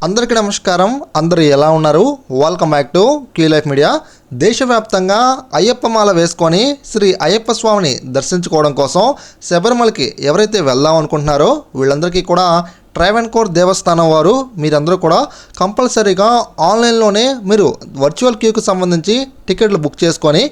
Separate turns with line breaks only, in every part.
అందరికీ నమస్కారం. అందరూ ఎలా ఉన్నారు? Welcome back to Q life media. దేశవ్యాప్తంగా అయ్యప్ప మాల వేసుకొని శ్రీ అయ్యప్ప స్వామిని దర్శించుకోవడం కోసం శబరిమలకి ఎవరైతే వెళ్దాం అనుకుంటున్నారో వీళ్ళందరికీ కూడా ట్రావెన్కోర్ దేవస్థానం వారు మీరందరూ కూడా కంపల్సరీగా ఆన్లైన్లోనే మీరు వర్చువల్ క్యూకి సంబంధించి టికెట్లు బుక్ చేసుకొని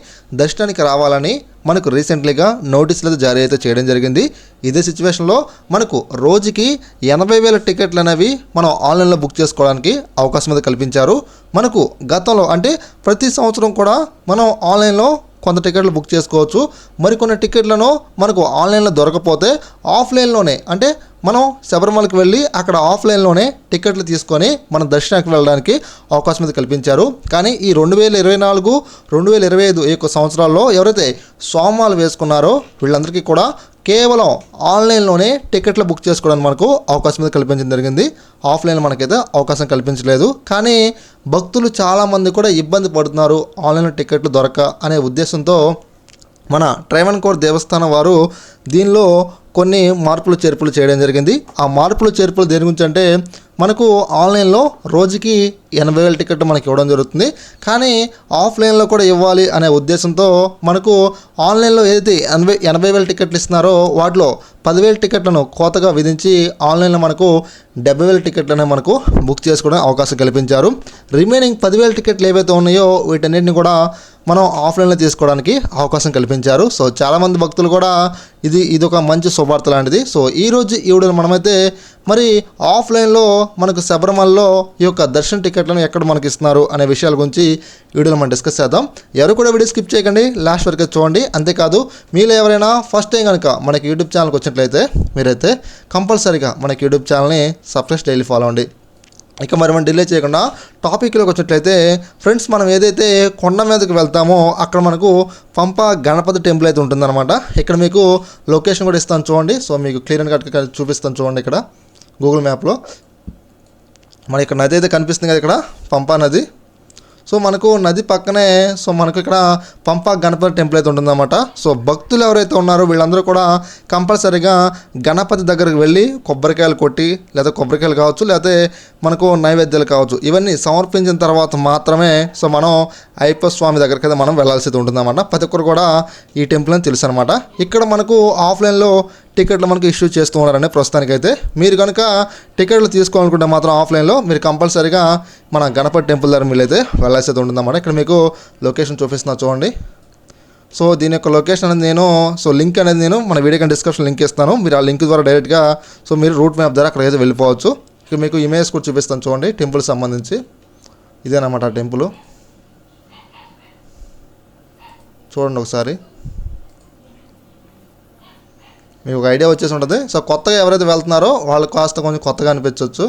దర్శనానికి రావాలని మనకు రీసెంట్లీగా నోటీసులు జారీ అయితే చేయడం జరిగింది. ఇదే సిచ్యువేషన్లో మనకు రోజుకి 80,000 టికెట్లు అనేవి మనం ఆన్లైన్లో బుక్ చేసుకోవడానికి అవకాశం అయితే కల్పించారు. మనకు గతంలో అంటే ప్రతి సంవత్సరం కూడా మనం ఆన్లైన్లో కొంత టికెట్లు బుక్ చేసుకోవచ్చు. మరికొన్ని టికెట్లను మనకు ఆన్లైన్లో దొరకపోతే ఆఫ్లైన్లోనే అంటే మనం శబరిమలకి వెళ్ళి అక్కడ ఆఫ్లైన్లోనే టికెట్లు తీసుకొని మనం దర్శనానికి వెళ్ళడానికి అవకాశం అయితే కల్పించారు. కానీ ఈ 2024, 2025 ఈ యొక్క సంవత్సరాల్లో ఎవరైతే సోమవారం వేసుకున్నారో వీళ్ళందరికీ కూడా కేవలం ఆన్లైన్లోనే టికెట్లు బుక్ చేసుకోవడానికి మనకు అవకాశం అయితే కల్పించడం జరిగింది. ఆఫ్లైన్ మనకైతే అవకాశం కల్పించలేదు. కానీ భక్తులు చాలామంది కూడా ఇబ్బంది పడుతున్నారు ఆన్లైన్లో టికెట్లు దొరక అనే ఉద్దేశంతో మన ట్రావెన్కోర్ దేవస్థానం వారు దీనిలో కొన్ని మార్పులు చేర్పులు చేయడం జరిగింది. ఆ మార్పులు చేర్పులు దేని గురించి అంటే మనకు ఆన్లైన్లో రోజుకి 80,000 టికెట్లు మనకి ఇవ్వడం జరుగుతుంది. కానీ ఆఫ్లైన్లో కూడా ఇవ్వాలి అనే ఉద్దేశంతో మనకు ఆన్లైన్లో ఏదైతే 80,000 టికెట్లు ఇస్తున్నారో వాటిలో 10,000 టికెట్లను కోతగా విధించి ఆన్లైన్లో మనకు 70,000 టికెట్లనే మనకు బుక్ చేసుకోవడం అవకాశం కల్పించారు. రిమైనింగ్ 10,000 టికెట్లు ఏవైతే ఉన్నాయో వీటన్నిటిని కూడా మనం ఆఫ్లైన్లో తీసుకోవడానికి అవకాశం కల్పించారు. సో చాలామంది భక్తులు కూడా ఇది ఒక మంచి శుభార్త లాంటిది. సో ఈరోజు ఈ వీడియోలో మనమైతే మరి ఆఫ్లైన్లో మనకు శబరిమలలో ఈ యొక్క దర్శన టికెట్లను ఎక్కడ మనకి ఇస్తున్నారు అనే విషయాల గురించి వీడియోలో మనం డిస్కస్ చేద్దాం. ఎవరు కూడా వీడియో స్కిప్ చేయకండి, లాస్ట్ వరకు చూడండి. అంతేకాదు మీలో ఎవరైనా ఫస్ట్ టైం కనుక మనకి యూట్యూబ్ ఛానల్కి వచ్చినట్లయితే మీరైతే కంపల్సరీగా మనకి యూట్యూబ్ ఛానల్ని సబ్స్క్రైబ్ డైలీ ఫాలో అవ్వండి. ఇక మరి మనం డిలే చేయకుండా టాపిక్లోకి వచ్చినట్లయితే ఫ్రెండ్స్, మనం ఏదైతే కొండ మీదకి వెళ్తామో అక్కడ మనకు పంప గణపతి టెంపుల్ అయితే ఉంటుందన్నమాట. ఇక్కడ మీకు లొకేషన్ కూడా ఇస్తాను చూడండి. సో మీకు క్లియర్ కట్గా చూపిస్తాను చూడండి. ఇక్కడ గూగుల్ మ్యాప్లో మన ఇక్కడ నది అయితే కనిపిస్తుంది కదా, ఇక్కడ పంపా నది. సో మనకు నది పక్కనే సో మనకు ఇక్కడ పంప గణపతి టెంపుల్ అయితే ఉంటుందన్నమాట. సో భక్తులు ఎవరైతే ఉన్నారో వీళ్ళందరూ కూడా కంపల్సరీగా గణపతి దగ్గరికి వెళ్ళి కొబ్బరికాయలు కొట్టి లేదా కొబ్బరికాయలు కావచ్చు లేకపోతే మనకు నైవేద్యాలు కావచ్చు ఇవన్నీ సమర్పించిన తర్వాత మాత్రమే సో మనం అయ్యప్ప స్వామి దగ్గరికి అయితే మనం వెళ్ళాల్సి ఉంటుందన్నమాట. ప్రతి ఒక్కరు కూడా ఈ టెంపుల్ అని తెలుసు అనమాట. ఇక్కడ మనకు ఆఫ్లైన్లో టికెట్లు మనకు ఇష్యూ చేస్తూ ఉన్నారని ప్రస్తుతానికైతే. మీరు కనుక టికెట్లు తీసుకోవాలనుకుంటే మాత్రం ఆఫ్లైన్లో మీరు కంపల్సరీగా మన గణపతి టెంపుల్ దగ్గర మీరైతే వెళ్ళాల్సి ఉంటుందన్నమాట. ఇక్కడ మీకు లొకేషన్ చూపిస్తున్నా చూడండి. సో దీని యొక్క లొకేషన్ అనేది లింక్ అనేది నేను మన వీడియో డిస్క్రిప్షన్ లింక్ ఇస్తాను. మీరు ఆ లింక్ ద్వారా డైరెక్ట్గా సో మీరు రూట్ మ్యాప్ ద్వారా అక్కడికైతే వెళ్ళిపోవచ్చు. ఇక్కడ మీకు ఇమేజ్ కూడా చూపిస్తాను చూడండి. టెంపుల్ సంబంధించి ఇదేనమాట ఆ టెంపుల్ చూడండి ఒకసారి. మీకు ఒక ఐడియా వచ్చేసి ఉంటుంది. సో కొత్తగా ఎవరైతే వెళ్తున్నారో వాళ్ళు కాస్త కొంచెం కొత్తగా అనిపించవచ్చు.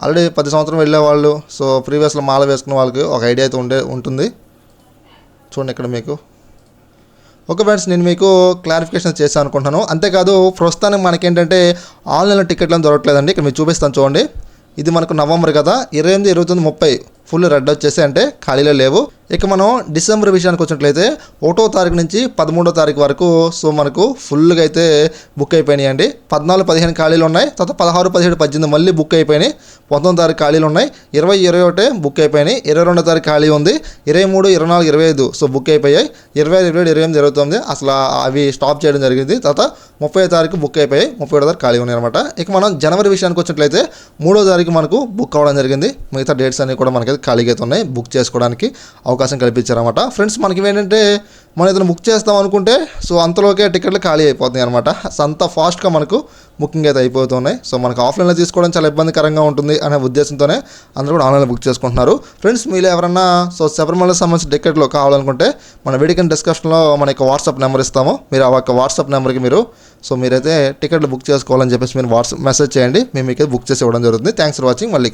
ఆల్రెడీ 10 సంవత్సరం వెళ్ళే వాళ్ళు సో ప్రీవియస్లో మాల వేసుకున్న వాళ్ళకి ఒక ఐడియా అయితే ఉంటుంది. చూడండి ఇక్కడ మీకు. ఓకే ఫ్రెండ్స్, నేను మీకు క్లారిఫికేషన్ చేశాను అనుకుంటున్నాను. అంతేకాదు ప్రస్తుతానికి మనకేంటంటే ఆన్లైన్లో టికెట్లను దొరకలేదండి. ఇక్కడ మీకు చూపిస్తాను చూడండి. ఇది మనకు నవంబర్ కదా, 28, 29, 30 ఫుల్ రెడ్ వచ్చేసి అంటే ఖాళీలో లేవు. ఇక మనం డిసెంబర్ విషయానికి వచ్చినట్లయితే 1వ తారీఖు నుంచి 13వ తారీఖు వరకు సో మనకు ఫుల్గా అయితే బుక్ అయిపోయినాయి అండి. 14, 15 ఖాళీలు ఉన్నాయి. తర్వాత 16, 17, 18 మళ్ళీ బుక్ అయిపోయినాయి. 19వ తారీఖు ఖాళీలు ఉన్నాయి. 20, 21 బుక్ అయిపోయినాయి. 22వ తారీఖు ఖాళీ ఉంది. 23, 24, 25 సో బుక్ అయిపోయాయి. 25, 27, 28, 29 అసలు అవి స్టాప్ చేయడం జరిగింది. తర్వాత 30వ తారీఖు బుక్ అయిపోయాయి. 31వ తారీఖు ఖాళీ ఉన్నాయి అనమాట. ఇక మనం జనవరి విషయానికి వచ్చినట్లయితే 3వ తారీఖు మనకు బుక్ అవ్వడం జరిగింది. మిగతా డేట్స్ అన్నీ కూడా మనకైతే ఖాళీగా అయితే ఉన్నాయి. బుక్ చేసుకోవడానికి అవకాశం కల్పించారన్నమాట. ఫ్రెండ్స్, మనకి ఏంటంటే మనం ఏదైనా బుక్ చేస్తాం అనుకుంటే సో అంతలోకే టికెట్లు ఖాళీ అయిపోతున్నాయి అనమాట. అంత ఫాస్ట్గా మనకు బుకింగ్ అయితే అయిపోతున్నాయి. సో మనకు ఆఫ్లైన్లో తీసుకోవడం చాలా ఇబ్బందికరంగా ఉంటుంది అనే ఉద్దేశంతోనే అందరూ కూడా ఆన్లైన్లో బుక్ చేసుకుంటున్నారు. ఫ్రెండ్స్, మీరు ఎవరన్నా సో శబరిమలకు సంబంధించిన టికెట్లు కావాలనుకుంటే మన వీడియో డిస్క్రిప్షన్లో మన యొక్క వాట్సాప్ నెంబర్ ఇస్తాము. మీరు ఆ యొక్క వాట్సాప్ నెంబర్కి మీరైతే టికెట్లు బుక్ చేసుకోవాలని చెప్పేసి మీరు వాట్సాప్ మెసేజ్ చేయండి. మేము మీకు బుక్ చేసి ఇవ్వడం జరుగుతుంది. Thanks for watching. మళ్ళీ